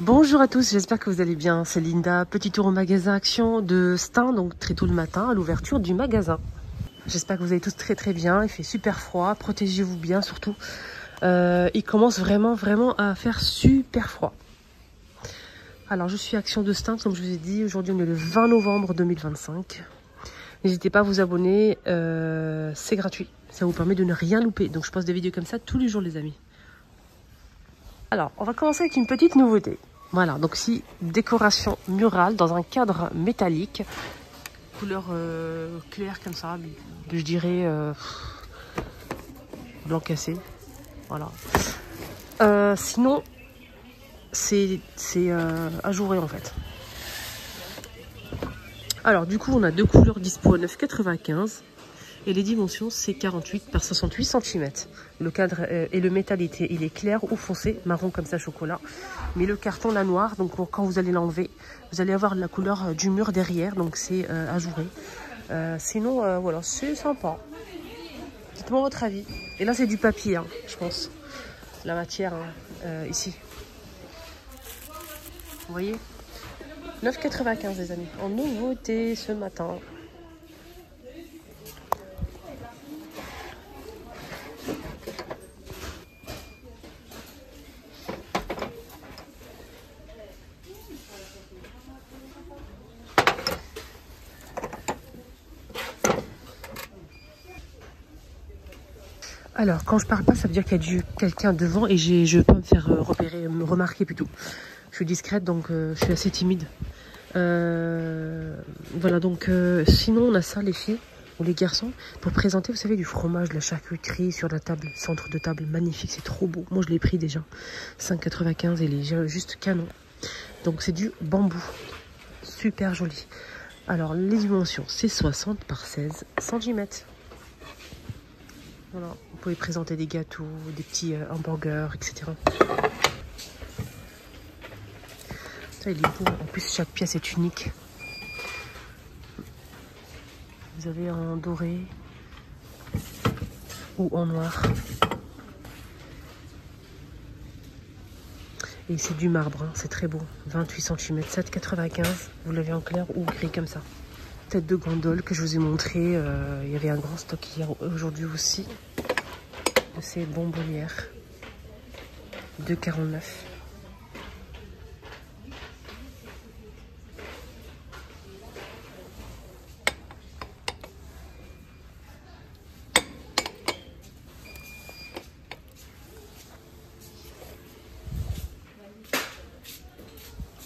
Bonjour à tous, j'espère que vous allez bien. C'est Linda, petit tour au magasin Action de Stein, donc très tôt le matin à l'ouverture du magasin. J'espère que vous allez tous très bien, il fait super froid, protégez-vous bien surtout. Il commence vraiment à faire super froid. Alors je suis Action de Stein, comme je vous ai dit, aujourd'hui on est le 20 novembre 2025. N'hésitez pas à vous abonner, c'est gratuit, ça vous permet de ne rien louper. Donc je poste des vidéos comme ça tous les jours les amis. Alors, on va commencer avec une petite nouveauté. Voilà, donc ici, décoration murale dans un cadre métallique, couleur claire comme ça, je dirais blanc cassé. Voilà. Sinon, c'est ajouré en fait. Alors, du coup, on a deux couleurs dispo à 9,95 et les dimensions, c'est 48 par 68 cm. Le cadre et le métal, il est clair ou foncé, marron comme ça, chocolat. Mais le carton, la noire, donc quand vous allez l'enlever, vous allez avoir la couleur du mur derrière, donc c'est ajouré. Sinon, voilà, c'est sympa. Dites-moi votre avis. Et là, c'est du papier, hein, je pense. La matière, hein, ici. Vous voyez 9,95 les amis. En nouveauté ce matin. Alors, quand je parle pas, ça veut dire qu'il y a quelqu'un devant et je peux me faire repérer, me remarquer plutôt. Je suis discrète, donc je suis assez timide. Voilà, donc sinon, on a ça, les filles ou les garçons, pour présenter, vous savez, du fromage, de la charcuterie sur la table, centre de table, magnifique, c'est trop beau. Moi, je l'ai pris déjà, 5,95 et il est juste canon. Donc, c'est du bambou, super joli. Alors, les dimensions, c'est 60 par 16 cm. Voilà, vous pouvez présenter des gâteaux, des petits hamburgers, etc. Ça, il est beau. En plus, chaque pièce est unique. Vous avez en doré ou en noir. Et c'est du marbre, hein, c'est très beau. 28 cm, 7,95. Vous l'avez en clair ou gris comme ça. Tête de gondole que je vous ai montré. Il y avait un grand stock hier, aujourd'hui aussi. De ces bonbonnières. 2,49.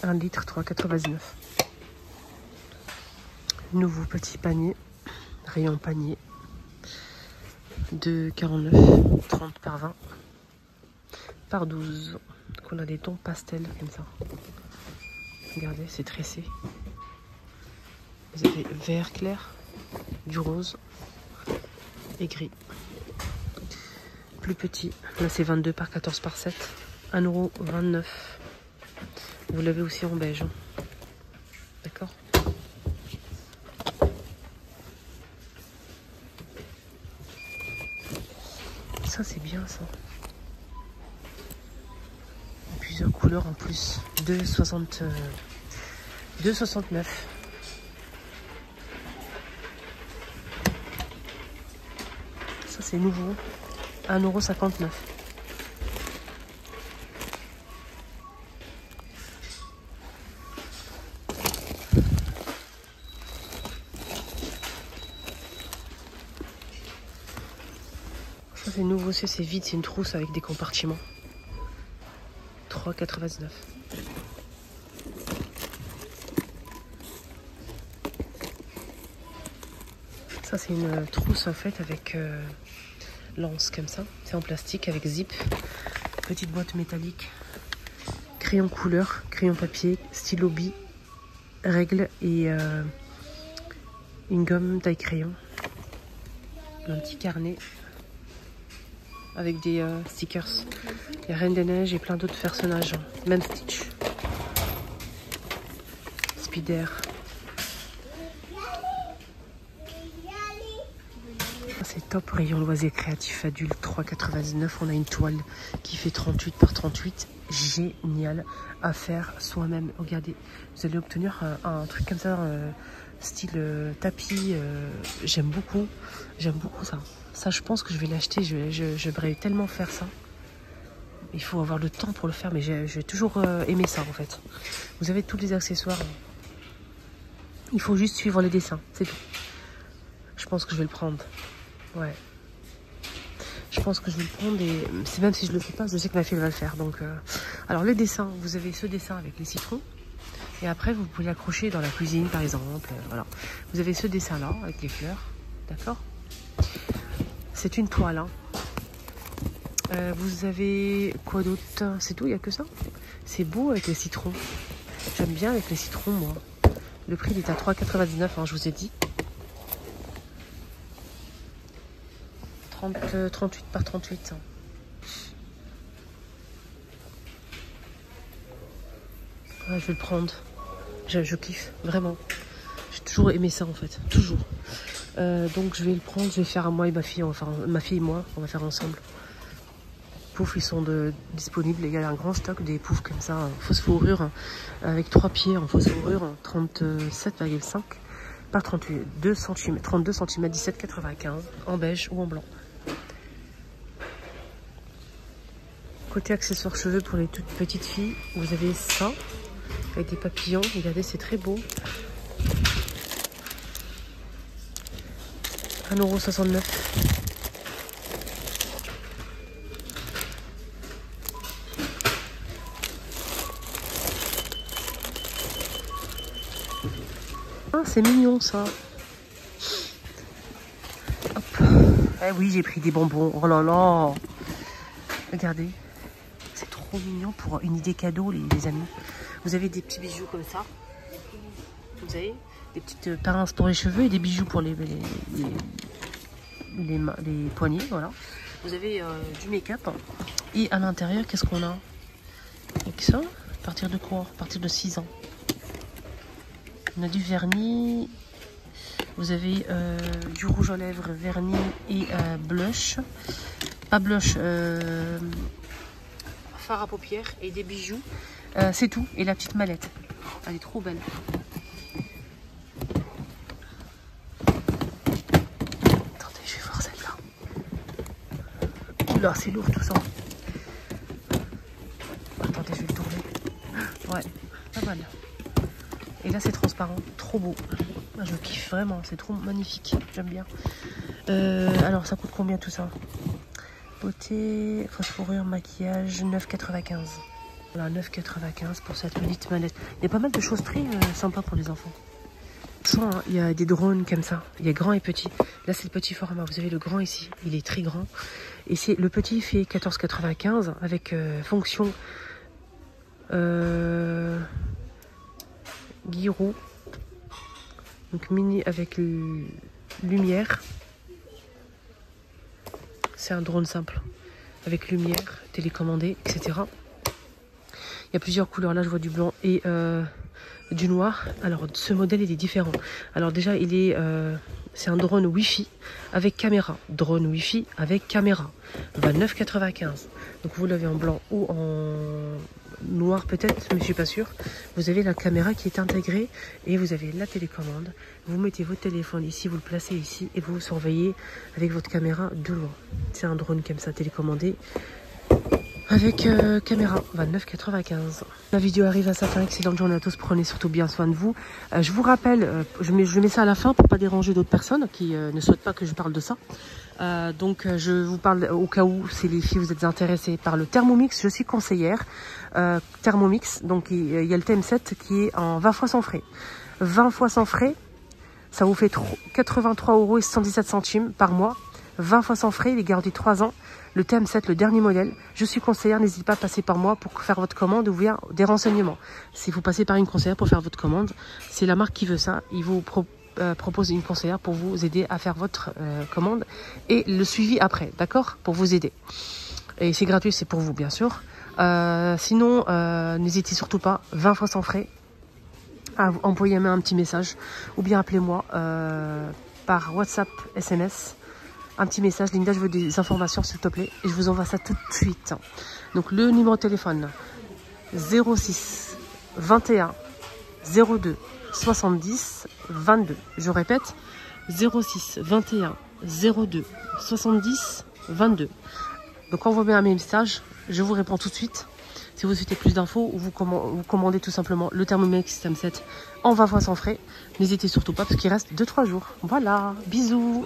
Un litre, 3,99. Nouveau petit panier, rayon panier, 2,49, 30 par 20, par 12. Donc on a des tons pastels comme ça. Regardez, c'est tressé. Vous avez vert clair, du rose et gris. Plus petit, là c'est 22 par 14 par 7, 1,29 €. Vous l'avez aussi en beige. D'accord ? Ça c'est bien ça. Plusieurs couleurs en plus. 2,69. Ça c'est nouveau. 1,59 €. Ça c'est nouveau, c'est vide, c'est une trousse avec des compartiments. 3,99 €. Ça c'est une trousse en fait avec lance comme ça. C'est en plastique avec zip. Petite boîte métallique. Crayon couleur, crayon papier, stylo bi, règle et une gomme taille crayon. Un petit carnet avec des stickers. Il y a Reine des Neiges et plein d'autres personnages. Même Stitch. Spider. c'est top. Rayon loisirs créatifs adultes, 3,99 €. On a une toile qui fait 38 par 38. Génial à faire soi-même. Regardez, vous allez obtenir un truc comme ça, style tapis. J'aime beaucoup ça. Ça, je pense que je vais l'acheter. J'aimerais tellement faire ça. Il faut avoir le temps pour le faire, mais j'ai toujours aimé ça en fait. Vous avez tous les accessoires. Il faut juste suivre les dessins, c'est tout. Je pense que je vais le prendre. Ouais. Je pense que je vais le prendre et c'est même si je le fais pas, je sais que ma fille va le faire. Donc, alors le dessin, vous avez ce dessin avec les citrons. Et après, vous pouvez l'accrocher dans la cuisine par exemple. Voilà. Vous avez ce dessin là avec les fleurs. D'accord? C'est une toile. Hein. Vous avez quoi d'autre? C'est tout, il n'y a que ça. C'est beau avec les citrons. J'aime bien avec les citrons, moi. Le prix il est à 3,99 €, hein, je vous ai dit. 38 par 38. Ouais, je vais le prendre. Je kiffe, vraiment. J'ai toujours aimé ça en fait, toujours. Donc je vais le prendre, je vais faire à moi et ma fille, enfin ma fille et moi, on va faire ensemble. Poufs, ils sont disponibles. Il y a un grand stock des poufs comme ça, en fausse fourrure, hein, avec 3 pieds en fausse fourrure, 37,5 par 32 cm, 17,95 en beige ou en blanc. Côté accessoires cheveux pour les toutes petites filles, vous avez ça avec des papillons. Regardez, c'est très beau. 1,69 €. Ah, c'est mignon ça. Hop. Eh oui, j'ai pris des bonbons. Oh là là. Regardez. C'est trop mignon pour une idée cadeau, les amis. Vous avez des petits bijoux comme ça. Vous avez des petites pinces pour les cheveux et des bijoux pour les poignets. Voilà. Vous avez du make-up. Et à l'intérieur, qu'est-ce qu'on a? Avec ça, à partir de quoi? À partir de 6 ans. On a du vernis. Vous avez du rouge à lèvres, vernis et blush. Pas blush, fard à paupières et des bijoux. C'est tout. Et la petite mallette. Elle est trop belle. Attendez, je vais voir celle-là. Oula, c'est lourd tout ça. Attendez, je vais le tourner. Ouais, pas mal. Et là, c'est transparent. Trop beau. Je kiffe vraiment. C'est trop magnifique. J'aime bien. Alors, ça coûte combien tout ça? Beauté, fausse fourrure, maquillage, 9,95 €. Voilà, 9,95 € pour cette petite mallette. Il y a pas mal de choses très sympas pour les enfants. Il y a des drones comme ça. Il y a grand et petit. Là, c'est le petit format. Vous avez le grand ici. Il est très grand. Et le petit fait 14,95 € avec fonction gyro. Donc mini avec lumière. C'est un drone simple. Avec lumière, télécommandé, etc. Il y a plusieurs couleurs. Là, je vois du blanc et du noir. Alors, ce modèle, il est différent. Alors déjà, c'est un drone Wi-Fi avec caméra. Drone Wi-Fi avec caméra. 29,95 €. Donc, vous l'avez en blanc ou en noir peut-être, mais je suis pas sûre. Vous avez la caméra qui est intégrée et vous avez la télécommande. Vous mettez votre téléphone ici, vous le placez ici et vous surveillez avec votre caméra de loin. C'est un drone comme ça, télécommandé. Avec caméra, 29,95 €. La vidéo arrive à sa fin. Excellente journée à tous. Prenez surtout bien soin de vous. Je vous rappelle, je mets ça à la fin pour pas déranger d'autres personnes qui ne souhaitent pas que je parle de ça. Donc je vous parle au cas où, si les filles vous êtes intéressées par le Thermomix, je suis conseillère. Thermomix, donc il y a le TM7 qui est en 20 fois sans frais. 20 fois sans frais, ça vous fait 83,77 € par mois. 20 fois sans frais, il est garanti 3 ans. Le TM7, le dernier modèle. Je suis conseillère, n'hésitez pas à passer par moi pour faire votre commande ou bien des renseignements. Si vous passez par une conseillère pour faire votre commande, c'est la marque qui veut ça. Il vous propose une conseillère pour vous aider à faire votre commande et le suivi après, d'accord? Pour vous aider. Et c'est gratuit, c'est pour vous, bien sûr. Sinon, n'hésitez surtout pas, 20 fois sans frais, à envoyer un petit message ou bien appelez-moi par WhatsApp, SMS. un petit message. Linda, je veux des informations s'il te plaît. Et je vous envoie ça tout de suite. Donc le numéro de téléphone 06 21 02 70 22. Je répète 06 21 02 70 22. Donc envoyez un message, je vous réponds tout de suite. Si vous souhaitez plus d'infos ou vous commandez tout simplement le Thermomix System 7 en 20 fois sans frais, n'hésitez surtout pas parce qu'il reste 2-3 jours. Voilà, bisous.